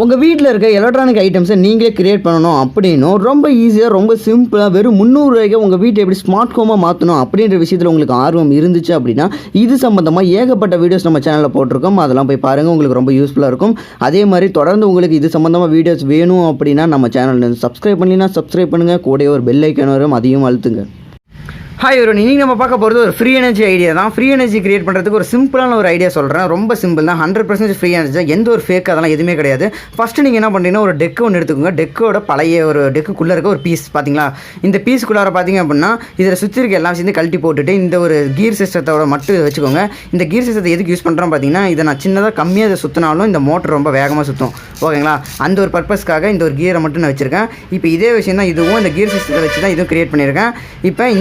உங்கள் வீட்டில் இருக்க எலக்ட்ரானிக் ஐட்டம்ஸை நீங்களே கிரியேட் பண்ணணும் அப்படின்னும் ரொம்ப ஈஸியாக ரொம்ப சிம்பிளாக வெறும் 300 ரூபாய்க்கு உங்கள் வீட்டை எப்படி ஸ்மார்ட் ஹோமாக மாற்றணும் அப்படின்ற விஷயத்தில் உங்களுக்கு ஆர்வம் இருந்துச்சு அப்படின்னா இது சம்மந்தமாக ஏகப்பட்ட வீடியோஸ் நம்ம சேனலில் போட்டிருக்கோம். அதெல்லாம் போய் பாருங்கள், உங்களுக்கு ரொம்ப யூஸ்ஃபுல்லாக இருக்கும். அதே மாதிரி தொடர்ந்து உங்களுக்கு இது சம்மந்தமாக வீடியோஸ் வேணும் அப்படின்னா நம்ம சேனலில் சப்ஸ்கிரைப் பண்ணினா சப்ஸ்கிரைப் பண்ணுங்கள். கூட ஒரு பெல் ஐக்கான் வரும், அதையும் அழுத்துங்க. ஹாய் ஒரு இன்றைக்கி நம்ம பார்க்க போகிறது ஒரு ஃப்ரீ எனர்ஜி ஐடியா தான். ஃப்ரீ எனர்ஜி கிரியேட் பண்ணுறதுக்கு ஒரு சிம்பிளான ஒரு ஐடியா சொல்கிறேன். ரொம்ப சிம்பிள் தான், 100% ஃப்ரீ எனர்ஜி தான். எந்த ஒரு ஃபேக் அதெல்லாம் எதுவுமே கிடையாது. ஃபஸ்ட்டு நீங்கள் என்ன பண்ணுறீங்கன்னா ஒரு டெக்கு ஒன்று எடுத்துக்கோங்க. டெக்கோட பழைய ஒரு டெக்குள்ளே இருக்க ஒரு பீஸ் பார்த்தீங்களா, இந்த பீஸுக்குள்ளார பார்த்தீங்க அப்படின்னா இதில் சுற்றி இருக்க எல்லாம் சேர்ந்து கழட்டி போட்டுட்டு இந்த ஒரு கீர் சிஸ்டத்தோட மட்டும் வச்சுக்கோங்க. இந்த கீர் சிஸ்டத்தை எதுக்கு யூஸ் பண்ணுறோம் பார்த்தீங்கன்னா, இதை நான் சின்னதாக கம்மியாக இதை சுற்றினாலும் இந்த மோட்டர் ரொம்ப வேகமாக சுற்றும், ஓகேங்களா. அந்த ஒரு பர்பஸ்க்காக இந்த ஒரு கீரை மட்டும் நான் வச்சுருக்கேன். இப்போ இதே விஷயம் தான், இதுவும் இந்த கீர் சிஸ்டத்தை வச்சு தான் இதுவும் கிரியேட் பண்ணியிருக்கேன். இப்போ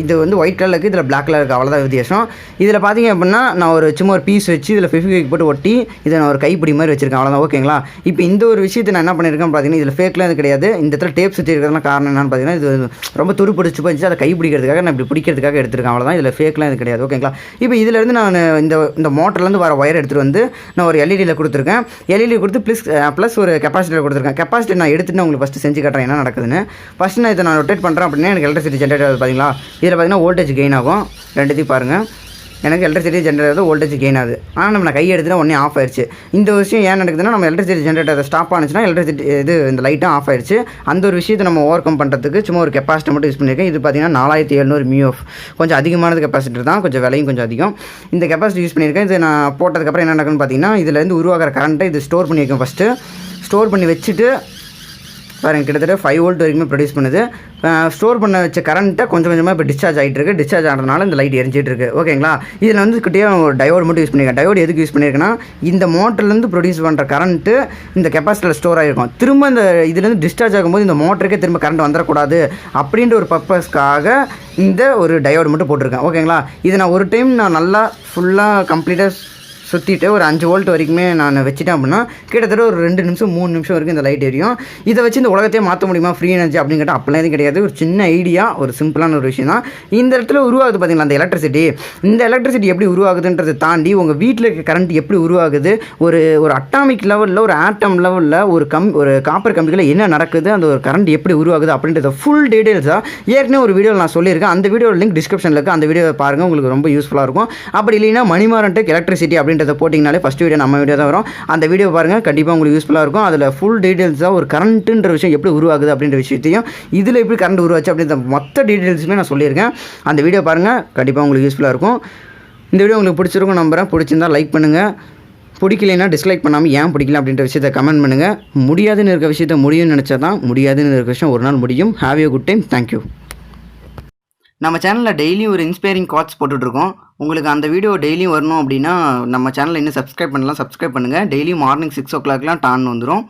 இது வந்து ஒயிட் கலர் இருக்குது, இதில் பிளாக் கலர் இருக்குது, அவ்வளோதான் வித்தியாசம். இதில் பார்த்தீங்க அப்படின்னா நான் ஒரு சும்மா ஒரு பீஸ் வச்சு இதில் ஃபெவிக்விக் போட்டு ஒட்டி இதை நான் ஒரு கைப்பிடி மாதிரி வச்சிருக்கேன், அவ்வளோதான், ஓகேங்களா. இப்போ இந்த ஒரு விஷயத்தை நான் என்ன பண்ணியிருக்கேன் பார்த்தீங்கன்னா, இதில் ஃபேக்லாம் இது கிடையாது. இந்த இடத்துல டேப் சுற்றி இருக்கிறதுலாம் காரணம் என்னன்னு பார்த்தீங்கன்னா, இது ரொம்ப துரு பிடிச்சி போச்சு, அதை கை பிடிக்கிறதுக்காக நான் இப்படி பிடிக்கிறதுக்காக எடுத்துருக்கேன், அவ்வளோதான். இதில் ஃபேக்லாம் இது கிடையாது, ஓகேங்களா. இப்போ இதிலேருந்து நான் இந்த மோட்டர்லேருந்து வர ஒயர் எடுத்துகிட்டு வந்து நான் ஒரு எல்இடியில் கொடுத்துருக்கேன். எல்இடி கொடுத்து ப்ளஸ் ஒரு கெப்பாசிட்டர் கொடுத்துருக்கேன். கெப்பாசிட்டர் நான் எடுத்துட்டு உங்களுக்கு ஃபஸ்ட்டு செஞ்சு காட்டுறேன் என்ன நடக்குதுன்னு. ஃபஸ்ட்டு நான் இதை நான் ரொட்டேட் பண்ணுறேன் அப்படின்னா எனக்கு எலக்ட்ரிசிட்டி ஜென்ரேட் ஆகுது பார்த்தீங்களா. இதில் பார்த்தீங்கன்னா வோல்டேஜ் கெயின் ஆகும். ரெண்டுத்தையும் பாருங்கள், எனக்கு எலக்ட்ரிசிட்டி ஜென்ரேட் ஆகுது, வோல்டேஜ் கெயின் ஆகுது. ஆனால் நம்ம கை எடுத்துனா உடனே ஆஃப் ஆயிடுச்சு. இந்த விஷயம் ஏன் நடக்குதுன்னா, நம்ம எலக்ட்ரிசிட்டி ஜென்ரேட் ஆகுது ஸ்டாப் ஆனிச்சுன்னா எலக்ட்ரிசிட்டி இந்த லைட்டும் ஆஃப் ஆயிடுச்சு. அந்த ஒரு விஷயத்தை நம்ம ஓவர் கம் பண்ணுறதுக்கு சும்மா ஒரு கெப்பாசிட்டி மட்டும் யூஸ் பண்ணியிருக்கேன். இது பார்த்தீங்கன்னா 4700 மியூஎஃப், கொஞ்சம் அதிகமானது கெப்பாசிட்டி தான், கொஞ்சம் விலையும் கொஞ்சம் அதிகம். இந்த கெப்பாசிட்டி யூஸ் பண்ணியிருக்கேன். இது நான் போட்டதுக்கப்புறம் என்ன நடக்குன்னு பார்த்தீங்கன்னா, இதுலேருந்து உருவாகிற கரண்ட்டை இது ஸ்டோர் பண்ணி வைக்கும். ஃபஸ்ட்டு ஸ்டோர் பண்ணி வச்சுட்டு பாருங்கள், கிட்டத்தட்ட 5 வோல்ட் வரைக்குமே ப்ரொடியூஸ் பண்ணுது. ஸ்டோர் பண்ண வச்ச கரண்ட்டை கொஞ்சம் கொஞ்சமாக இப்போ டிஸ்சார்ஜ் ஆகிட்டு இருக்குது. டிஸ்சார்ஜ் ஆகிறதுனால இந்த லைட் எரிஞ்சிட்டு இருக்குது, ஓகேங்களா. இதில் வந்து கிட்டே ஒரு டயோடு மட்டும் யூஸ் பண்ணியிருக்கேன். டயோடு எதுக்கு யூஸ் பண்ணியிருக்கேன்னா, இந்த மோட்டர்லேருந்து ப்ரொடியூஸ் பண்ணுற கரண்ட்டு இந்த கெப்பாசிட்டியில் ஸ்டோர் ஆகிருக்கும். திரும்ப இந்த இதுலேருந்து டிஸ்சார்ஜ் ஆகும்போது இந்த மோட்டருக்கே திரும்ப கரண்ட் வந்துடக்கூடாது அப்படின்ற ஒரு பர்பஸ்க்காக இந்த ஒரு டயோடு மட்டும் போட்டிருக்கேன், ஓகேங்களா. இதை நான் ஒரு டைம் நான் நல்லா ஃபுல்லாக கம்ப்ளீட்டாக சுற்றிட்டு ஒரு 5 வோல்ட் வரைக்குமே நான் வச்சுட்டேன் அப்படின்னா கிட்டத்தட்ட ஒரு 2 நிமிஷம் 3 நிமிஷம் வரைக்கும் இந்த லைட் எரியும். இதை வச்சு இந்த உலகத்தையே மாற்ற முடியுமா ஃப்ரீ எனர்ஜி அப்படின்னு கேட்டால் அப்படிலாம் எதுவும் கிடையாது. ஒரு சின்ன ஐடியா, ஒரு சிம்பிளான ஒரு விஷயம் தான். இந்த இடத்துல உருவாகுது பார்த்தீங்களா அந்த எலக்ட்ரிசிட்டி. இந்த எலக்ட்ரிசிட்டி எப்படி உருவாகுதுன்றதை தாண்டி உங்கள் வீட்டில் இருக்க கரண்ட் எப்படி உருவாகுது, ஒரு அட்டாமிக் லெவலில், ஒரு ஆட்டம் லெவலில், ஒரு காப்பர் கம்பிகளில் என்ன நடக்குது, அந்த ஒரு கரண்ட் எப்படி உருவாகுது அப்படின்றத ஃபுல் டீட்டெயில்ஸாக ஏற்கனவே ஒரு வீடியோவில் நான் சொல்லியிருக்கேன். அந்த வீடியோட லிங்க் டிஸ்கிரிப்ஷனில் இருக்குது, அந்த வீடியோவை பாருங்கள், உங்களுக்கு ரொம்ப யூஸ்ஃபுல்லாக இருக்கும். அப்படி இல்லைன்னா மணிமாரன்-டெக் எலக்ட்ரிசிட்டி அப்படின்ற போட்டிங்கனாலே ஃபஸ்ட் வீடியோ நம்ம வீடியோ தான் வரும். அந்த வீடியோ பாருங்கள், கண்டிப்பாக உங்களுக்கு யூஸ்ஃபுல்லாக இருக்கும். அதில் ஃபுல் டீட்டெயில்ஸாக ஒரு கரண்ட்டுன்ற விஷயம் எப்படி உருவாகுது அப்படின்ற விஷயத்தையும், இதில் எப்படி கரண்ட் உருவாச்சு அப்படின்ற மொத்த டீட்டெயில்ஸுமே நான் சொல்லியிருக்கேன். அந்த வீடியோ பாருங்கள், கண்டிப்பாக உங்களுக்கு யூஸ்ஃபுல்லாக இருக்கும். இந்த வீடியோ உங்களுக்கு பிடிச்சிருக்கும் நம்புறேன். பிடிச்சிருந்தால் லைக் பண்ணுங்கள், பிடிக்கலைன்னா டிஸ்லைக் பண்ணாமல் ஏன் பிடிக்கல அப்படின்ற விஷயத்தை கமெண்ட் பண்ணுங்கள். முடியாதுன்னு இருக்க விஷயத்தை முடியும்னு நினச்சா தான், முடியாதுன்னு இருக்க விஷயம் ஒரு நாள் முடியும். Have A good time. Thank you. நம்ம சேனலில் டெய்லியும் ஒரு இன்ஸ்பைரிங் குவாட்ஸ் போட்டுட்ருக்கோம். உங்களுக்கு அந்த வீடியோ டெய்லியும் வரணும் அப்படின்னா நம்ம சேனலில் இன்னும் சப்ஸ்கிரைப் பண்ணலாம், சப்ஸ்கிரைப் பண்ணுங்கள். டெய்லியும் மார்னிங் 6 o'clockலாம் டான் வந்துடும்.